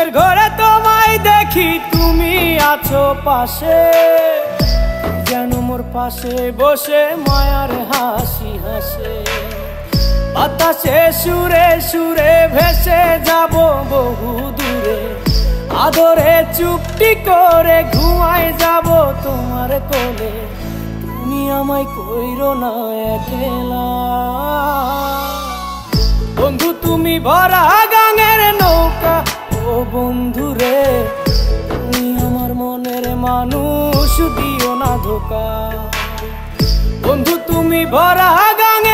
ঘুমের ঘরে তোমায় দেখি, তুমি আছো পাশে, যেন মোর পাশে বসে মায়ার হাসি হাসে। বাতাসে সুরে সুরে ভেসে যাব বহু দূরে, আদরে চুপটি করে ঘুমায় যাব তোমার কোলে। তুমি আমায় কইরো না একলা বন্ধু, তুমি ভরা গাঙের নৌকা। ও বন্ধু রে, তুমি আমার মনের মানুষ, দিও না ধোকা। বন্ধু তুমি ভরা গাঙের